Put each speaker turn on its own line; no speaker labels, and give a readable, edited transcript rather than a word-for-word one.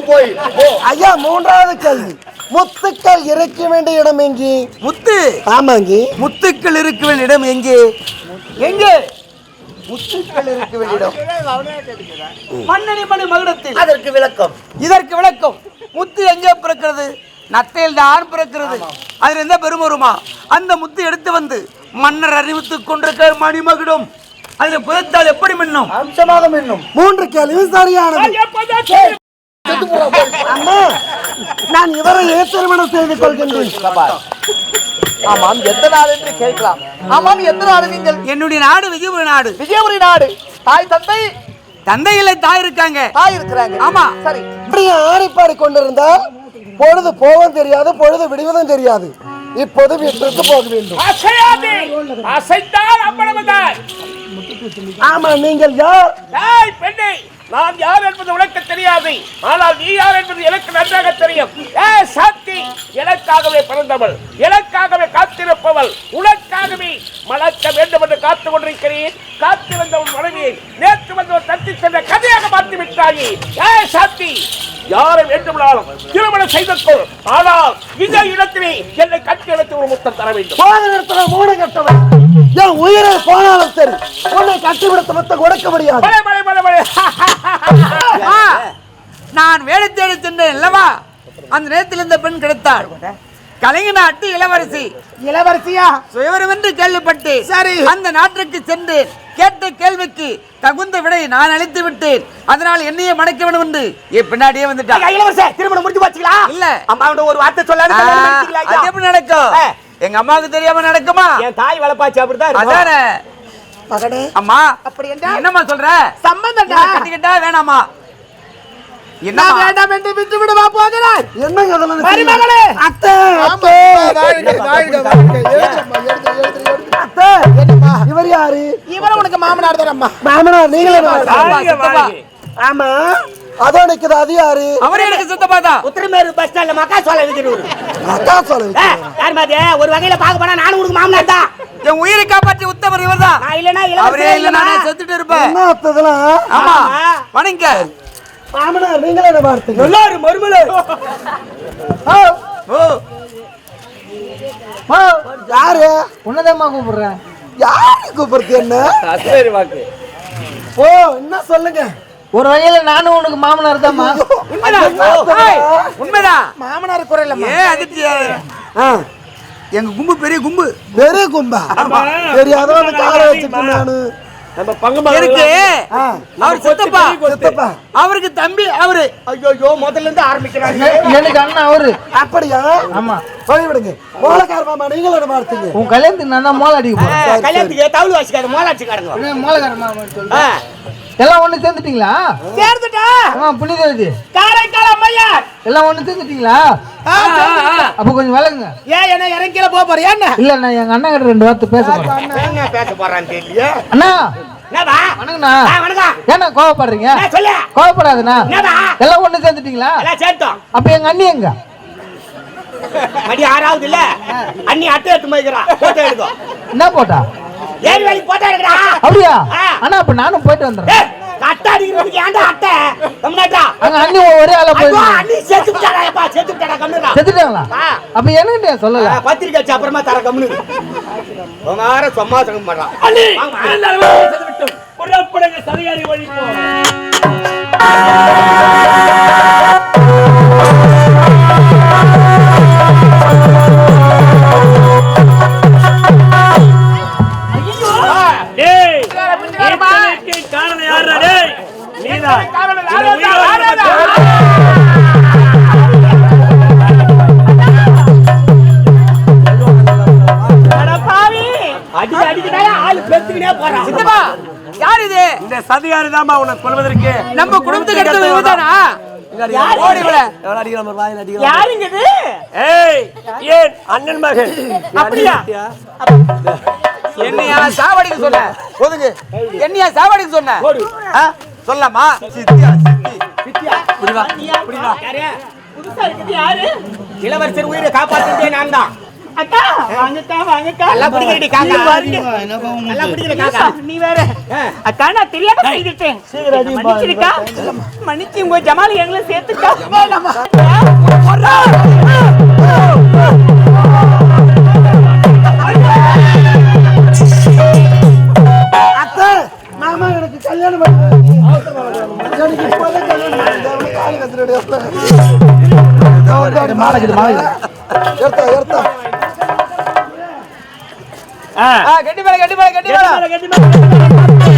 போய்
ஐயா மூன்றாவது கேள்வி முத்துக்கள் இருக்க வேண்டிய இடம் எங்கே?
முத்து
ஆமாங்க.
முத்துக்கள் இருக்க வேண்டிய இடம் எங்கே? எங்கே முத்துக்கள் இருக்க வேண்டிய இடம்? மண்ணடி மணி மகுடத்தில்.
அதற்கு விளக்கம்.
இதற்கு விளக்கம் முத்து எங்கே பிறக்கிறது? நத்தையில் தான் பிறக்கிறது. அதில் எந்த பெருமருமா அந்த முத்து எடுத்து வந்து மன்னர் அறிவித்துக் கொண்டிருக்கிற மணிமகுடம் அதில் புதைத்தால் எப்படி மின்னும்?
அம்சமாக மின்னும்.
3 கேள்வி சரியானது. அம்மா நான் இவரை திருமணம் செய்து கொள்கின்றேன்.
ஆமாம், எந்த நாடு என்று கேட்கலாம். ஆமாம், எந்த நாடு நீங்கள்?
என்னுடைய நாடு விஜயபுரி நாடு.
விஜயபுரி நாடு. தாய் தந்தை?
தந்தை இல்லை, தாய் இருக்காங்க.
தாய் இருக்கிறாங்க.
ஆமா.
சரி.
இப்படியே ஆடிப்பாடி கொண்டிருந்தால் பொழுது போவதும் தெரியாது, பொழுது விடுவதும் தெரியாது. இப்போது வீட்டிற்கு போக வேண்டும். ஆமா, நீங்கள் யார்?
நான் யார் என்பது உனக்கு தெரியாது, ஆனால் நீ யார் என்பது எனக்கு நன்றாக தெரியும். சாத்தி எனக்காகவே பிறந்தவள், எனக்காகவே காத்திருப்பவள், உனக்காகவே மலக்க வேண்டும் என்று காத்து கொண்டிருக்கிறேன். காத்து வந்தவள் மனைவியை நேற்று வந்தவள் தட்டி சென்ற கதையாக மாற்றி விட்டாயே. சாத்தி யாரை வேண்டுமானாலும் திருமணம் செய்து கொள், ஆனால் இந்த இடத்திலே என்னை கட்டி எடுத்து ஒரு முத்தம் தர வேண்டும்.
மூணு கட்டவன் என் உயிரை போனாலும் சரி உன்னை கட்டிவிடுத்த முத்தம் கொடுக்க முடியாது.
நான் வேலை தேடி சென்றேன் அல்லவா, அந்த நேரத்தில் இந்த பெண் கிடைத்தாள். கலைஞ நாட்டு இளவரசி.
இளவரசியா?
சுயவரம் என்று கேள்விப்பட்டு
சரி
அந்த நாட்டுக்கு சென்று கேட்ட கேள்விக்கு தகுந்த விடை நான் அளித்து விட்டேன். அதனால் என்னையே மடக்க வேண்டும் என்று பின்னாடியே வந்துட்டான்.
இளவரசி திருமணம் முடிஞ்சு போச்சுங்களா?
இல்ல,
அம்மாவோட ஒரு வார்த்தை சொல்லாது.
அது எப்படி நடக்கும்? எங்க அம்மாவுக்கு தெரியாம நடக்குமா?
என் தாய் வளப்பாச்சு அப்படிதான்.
அதானே
மகனே.
அம்மா
அப்படி என்ன
என்னம்மா சொல்ற?
சம்பந்தம்
கட்டிக்கிட்டா வேணாமா? என்ன
வேண்டாம் என்று விட்டு விடுவா போகிறாய்?
என்னங்க அதெல்லாம்?
மருமகளே,
அத்தை அத்தை அத்தை, இவர் யாரு?
இவர உனக்கு மாமனார் தான். அம்மா
மாமனார் நீங்களே? ஆமா, அதோ நிக்குது, அது யாரு?
அவரே எனக்கு சித்தப்பா தான்.
உத்திரமேரு பஸ் ஸ்டாண்ட்ல மக்கா சோலை விக்கிறவர்.
மக்கா சோலை?
யார் மாதிரி ஒரு வகையில பாக்க போனா நானும் உனக்கு மாமனார் தான்.
என் உயிரை காப்பாற்றி உத்தவர் இவர் தான்.
நான் இல்லனா
அவரே இல்லனா செத்துட்டு இருப்பேன்.
என்ன அத்ததெல்லாம்?
ஆமா, வணங்க.
மாமனார் நீங்களே என்ன பார்த்தீங்க?
எல்லாரும் மருமகளே.
யாரு?
உன்னதம்மா கூப்பிடுறேன்.
யாரு கூப்பிடுறது? என்ன
சரி வாக்கு.
ஓ, என்ன சொல்லுங்க.
ஒரு வகையில நானும் உனக்கு மாமனார் தான்மா.
உண்மைதான்.
மாமனார் குறையில
அதிர்ச்சி. எங்க கும்பு பெரிய கும்பு.
பெரிய கும்பா? தெரியாதோ அந்த காரை வச்சுட்டு நானு
இருக்கு. அவர் சித்தப்பா.
சித்தப்பா
அவருக்கு தம்பி அவரு.
ஐயோ முதல்ல இருந்து ஆரம்பிக்கிறாங்க.
எனக்கு அண்ணன் அவரு.
அப்படியா?
ஆமா.
சொல்லி விடுங்க. மோளக்கார மாமா நீங்கள என்ன பார்த்தீங்க?
உன் கல்யாணத்துக்கு நான் தான் மோள அடிக்க போறேன்.
கல்யாணத்துக்கு தவுளு வாசிக்காத மோள அடிச்சுக்காடுங்க.
என்ன மோளக்கார மாமா சொல்ற? எல்லாம் ஒண்ணு சேர்ந்துட்டீங்களா?
சேர்ந்துட்டா.
புனிதவதி
காரைக்கால் அம்மையா
எல்லாம் ஒண்ணு சேர்ந்துட்டீங்களா? அப்ப கொஞ்சம் விலகுங்க.
ஏன் என்ன இறங்கில போறியா? என்ன
இல்ல, நான் எங்க அண்ணா கிட்ட 2 வார்த்தை பேச போறேன்.
என்ன பேச போறான்னு தெரியல.
அண்ணா
என்னடா?
வணக்கண்ணா.
வணக்கம்.
ஏன்னா கோவப்படுறீங்க?
சொல்லு.
கோவப்படாதண்ணா.
என்னடா?
எல்லாம் ஒண்ணு சேர்ந்துட்டீங்களா?
எல்லாம் சேர்த்தோம்.
அப்ப எங்க அண்ணி எங்க?
மடி 6வது இல்ல. அண்ணி அட்டை எடுத்து போய்க்கிறா. போட்டோ எடுக்கோ.
என்ன போட்டா?
ஏறி வேலைக்கு போட்டோ எடுக்கடா.
அப்படியா? அண்ணா அப்ப நானும் போயிட்டு வந்துறேன்.
அட்டை அடிக்கிறதுக்கு ஏன்டா அட்டை? கம்னாடா.
அங்க அண்ணி ஒரே ஆளா போய்.
அண்ணி செத்துட்டாடா. செத்துட்டாடா கம்னுடா.
செத்துட்டாங்களா? அப்ப என்னன்னு சொல்லல.
பத்திரிக்கை வச்சு அப்புறமா தர கம்னு. உமார சும்மா தங்க மாட்டான். அண்ணி எல்லாரும் செத்து விட்டோம். புறப்படுங்க சரியாரி வழி போ.
இந்த சதியாரு தாமா உன்னை கொல்வதற்கு நம்ம குடும்பத்துக்கு எடுத்து விடுதானா?
அண்ணன் மகன். அப்படியா?
என்னையா சாவடிக்கு சொன்ன? ஒதுங்க. என்னையா சாவடிக்கு சொன்ன? சொல்லலாமா?
இளவரசர் உயிரை காப்பாற்றதே நான் தான்.
அக்கா வாங்கக்கா வாங்கக்கா
நல்லா பிடிக்கிறடி காக்கா.
நீ பாருங்க.
நல்லா பிடிக்கிற காக்கா.
நீ வேற அக்கா நான் தெரியாம செய்துட்டேன் மன்னிச்சிருக்கா மன்னிச்சு உங்க ஜமாலி எங்களை சேர்த்துக்கா
அத்தை மாமா எனக்கு கல்யாணம் பண்ணி எனக்கு இப்போதான் கல்யாணம் பண்ணி காலி கத்துறேன் எடுத்தா
கட்டி மேல கட்டி மேல கட்டி மேல